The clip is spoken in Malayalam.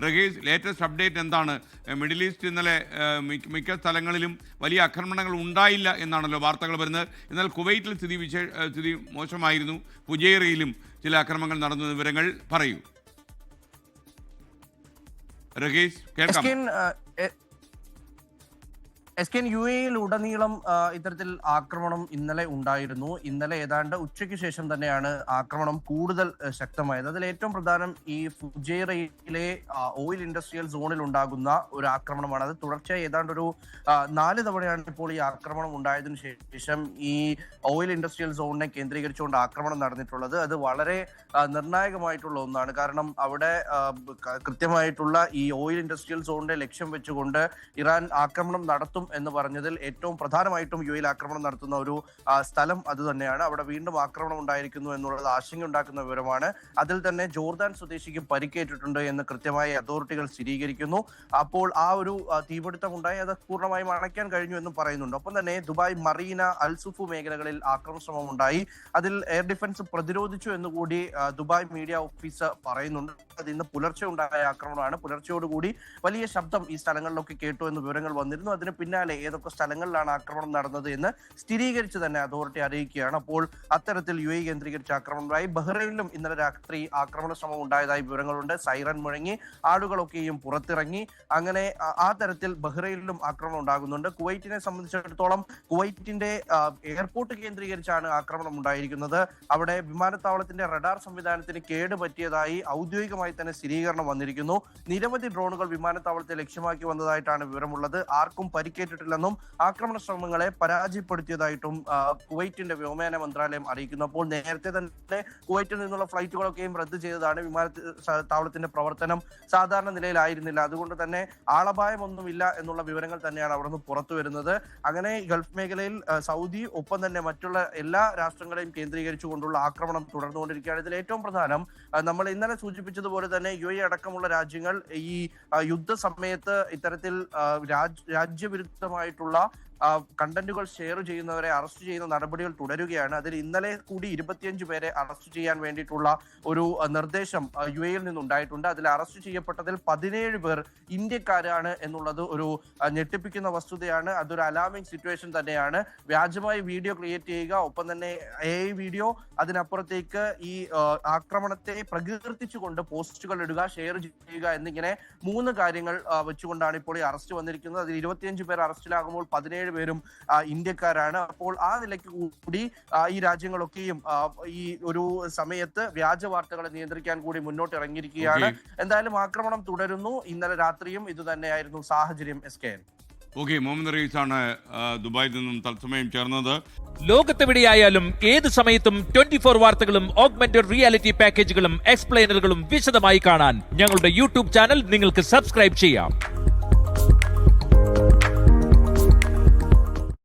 റഹീസ്, ലേറ്റസ്റ്റ് അപ്ഡേറ്റ് എന്താണ്? മിഡിൽ ഈസ്റ്റ് ഇന്നലെ മിക്ക സ്ഥലങ്ങളിലും വലിയ ആക്രമണങ്ങൾ ഉണ്ടായില്ല എന്നാണല്ലോ വാർത്തകൾ വരുന്നത്. എന്നാൽ കുവൈറ്റിൽ സ്ഥിതി മോശമായിരുന്നു. ഫുജൈറയിലും ചില ആക്രമണങ്ങൾ നടന്ന വിവരങ്ങൾ പറയൂ റഹീസ്. കേൾക്കാം. യു എയിൽ ഉടനീളം ഇത്തരത്തിൽ ആക്രമണം ഇന്നലെ ഉണ്ടായിരുന്നു. ഇന്നലെ ഏതാണ്ട് ഉച്ചയ്ക്ക് ശേഷം തന്നെയാണ് ആക്രമണം കൂടുതൽ ശക്തമായത്. അതിൽ ഏറ്റവും പ്രധാനം ഈ ഫുജൈറയിലെ ഓയിൽ ഇൻഡസ്ട്രിയൽ സോണിൽ ഉണ്ടാകുന്ന ഒരു ആക്രമണമാണ്. അത് തുടർച്ചയായി ഏതാണ്ട് ഒരു 4 തവണയാണ് ഇപ്പോൾ ഈ ആക്രമണം ഉണ്ടായതിനു ശേഷം ഈ ഓയിൽ ഇൻഡസ്ട്രിയൽ സോണിനെ കേന്ദ്രീകരിച്ചുകൊണ്ട് ആക്രമണം നടന്നിട്ടുള്ളത്. അത് വളരെ നിർണായകമായിട്ടുള്ള ഒന്നാണ്. കാരണം അവിടെ കൃത്യമായിട്ടുള്ള ഈ ഓയിൽ ഇൻഡസ്ട്രിയൽ സോണിനെ ലക്ഷ്യം വെച്ചുകൊണ്ട് ഇറാൻ ആക്രമണം നടത്തും എന്ന് പറഞ്ഞതിൽ ഏറ്റവും പ്രധാനമായിട്ടും യു എയിൽ ആക്രമണം നടത്തുന്ന ഒരു സ്ഥലം അത് തന്നെയാണ്. അവിടെ വീണ്ടും ആക്രമണം ഉണ്ടായിരിക്കുന്നു എന്നുള്ളത് ആശങ്കയുണ്ടാക്കുന്ന വിവരമാണ്. അതിൽ തന്നെ ജോർദാൻ സ്വദേശിക്ക് പരിക്കേറ്റിട്ടുണ്ട് എന്ന് കൃത്യമായി അതോറിറ്റികൾ സ്ഥിരീകരിക്കുന്നു. അപ്പോൾ ആ ഒരു തീപിടുത്തം ഉണ്ടായി, അത് പൂർണ്ണമായും അണയ്ക്കാൻ കഴിഞ്ഞു എന്നും പറയുന്നുണ്ട്. ഒപ്പം തന്നെ ദുബായ് മറീന അൽസുഫു മേഖലകളിൽ ആക്രമണ ശ്രമം ഉണ്ടായി. അതിൽ എയർ ഡിഫൻസ് പ്രതിരോധിച്ചു എന്നുകൂടി ദുബായ് മീഡിയ ഓഫീസർ പറയുന്നുണ്ട്. അത് ഇന്ന് പുലർച്ചെ ഉണ്ടായ ആക്രമണമാണ്. പുലർച്ചയോടുകൂടി വലിയ ശബ്ദം ഈ സ്ഥലങ്ങളിലൊക്കെ കേട്ടു എന്ന് വിവരങ്ങൾ വന്നിരുന്നു. അതിന് പിന്നാലെ ഏതൊക്കെ സ്ഥലങ്ങളിലാണ് ആക്രമണം നടന്നത് എന്ന് സ്ഥിരീകരിച്ച് തന്നെ അതോറിറ്റി അറിയിക്കുകയാണ്. അപ്പോൾ അത്തരത്തിൽ യു എ കേന്ദ്രീകരിച്ച് ആക്രമണം ഉണ്ടായി. ബഹ്റൈനിലും ഇന്നലെ രാത്രി ആക്രമണ ശ്രമം ഉണ്ടായതായി വിവരങ്ങളുണ്ട്. സൈറൻ മുഴങ്ങി, ആളുകളൊക്കെയും പുറത്തിറങ്ങി. അങ്ങനെ ആ തരത്തിൽ ബഹ്റൈനിലും ആക്രമണം ഉണ്ടാകുന്നുണ്ട്. കുവൈറ്റിനെ സംബന്ധിച്ചിടത്തോളം കുവൈറ്റിന്റെ എയർപോർട്ട് കേന്ദ്രീകരിച്ചാണ് ആക്രമണം ഉണ്ടായിരിക്കുന്നത്. അവിടെ വിമാനത്താവളത്തിന്റെ റഡാർ സംവിധാനത്തിന് കേട് പറ്റിയതായി ഔദ്യോഗികമായി തന്നെ സ്ഥിരീകരണം വന്നിരിക്കുന്നു. നിരവധി ഡ്രോണുകൾ വിമാനത്താവളത്തെ ലക്ഷ്യമാക്കി വന്നതായിട്ടാണ് വിവരമുള്ളത്. ആർക്കും പരിക്കേറ്റിട്ടില്ലെന്നും ആക്രമണ ശ്രമങ്ങളെ പരാജയപ്പെടുത്തിയതായിട്ടും കുവൈറ്റിന്റെ വ്യോമയാന മന്ത്രാലയം അറിയിക്കുന്നു. അപ്പോൾ നേരത്തെ തന്നെ കുവൈറ്റിൽ നിന്നുള്ള ഫ്ലൈറ്റുകളൊക്കെയും റദ്ദ് ചെയ്തതാണ്. വിമാനത്താവളത്തിന്റെ പ്രവർത്തനം സാധാരണ നിലയിലായിരുന്നില്ല. അതുകൊണ്ട് തന്നെ ആളപായമൊന്നുമില്ല എന്നുള്ള വിവരങ്ങൾ തന്നെയാണ് അവിടെ നിന്ന് പുറത്തു വരുന്നത്. അങ്ങനെ ഗൾഫ് മേഖലയിൽ സൗദി ഒപ്പം തന്നെ മറ്റുള്ള എല്ലാ രാഷ്ട്രങ്ങളെയും കേന്ദ്രീകരിച്ചുകൊണ്ടുള്ള ആക്രമണം തുടർന്നുകൊണ്ടിരിക്കുകയാണ്. ഇതിൽ ഏറ്റവും പ്രധാനം നമ്മൾ ഇന്നലെ സൂചിപ്പിച്ചതുപോലെ തന്നെ യു എ അടക്കമുള്ള രാജ്യങ്ങൾ ഈ യുദ്ധ സമയത്ത് ഇത്തരത്തിൽ രാജ്യവിരുദ്ധമായിട്ടുള്ള കണ്ടന്റുകൾ ഷെയർ ചെയ്യുന്നവരെ അറസ്റ്റ് ചെയ്യുന്ന നടപടികൾ തുടരുകയാണ്. അതിൽ ഇന്നലെ കൂടി 25 പേരെ അറസ്റ്റ് ചെയ്യാൻ വേണ്ടിയിട്ടുള്ള ഒരു നിർദ്ദേശം യു എയിൽ നിന്നുണ്ടായിട്ടുണ്ട്. അതിൽ അറസ്റ്റ് ചെയ്യപ്പെട്ടതിൽ 17 പേർ ഇന്ത്യക്കാരാണ് എന്നുള്ളത് ഒരു ഞെട്ടിപ്പിക്കുന്ന വസ്തുതയാണ്. അതൊരു അലാമിംഗ് സിറ്റുവേഷൻ തന്നെയാണ്. വ്യാജമായി വീഡിയോ ക്രിയേറ്റ് ചെയ്യുക, ഒപ്പം തന്നെ AI വീഡിയോ, അതിനപ്പുറത്തേക്ക് ഈ ആക്രമണത്തെ പ്രകീർത്തിച്ചുകൊണ്ട് പോസ്റ്റുകൾ ഇടുക, ഷെയർ ചെയ്യുക എന്നിങ്ങനെ 3 കാര്യങ്ങൾ വെച്ചുകൊണ്ടാണ് ഇപ്പോൾ ഈ അറസ്റ്റ് വന്നിരിക്കുന്നത്. അതിൽ 25 പേർ അറസ്റ്റിലാകുമ്പോൾ 17 പേരും ഇന്ത്യക്കാരാണ്. അപ്പോൾ ആ നിലയ്ക്ക് കൂടി ഈ രാജ്യങ്ങളൊക്കെയും ഈ ഒരു സമയത്ത് വ്യാജ വാർത്തകളെ നിയന്ത്രിക്കാൻ കൂടി മുന്നോട്ട് ഇറങ്ങിയിരിക്കുകയാണ്. എന്തായാലും ആക്രമണം തുടരുന്നു. ഇന്നലെ രാത്രിയും ഇത് തന്നെയായിരുന്നു സാഹചര്യം. SKN. മുഹമ്മദ് റഹീസാണ് ദുബായിൽ നിന്നും തത്സമയം ചേർന്നത്. ലോകത്തെവിടെയായാലും ഏത് സമയത്തും 24 വാർത്തകളും ഓഗ്മെന്റഡ് റിയാലിറ്റി പാക്കേജുകളും എക്സ്പ്ലെയിനറുകളും വിശദമായി കാണാൻ ഞങ്ങളുടെ യൂട്യൂബ് ചാനൽ നിങ്ങൾക്ക് സബ്സ്ക്രൈബ് ചെയ്യാം.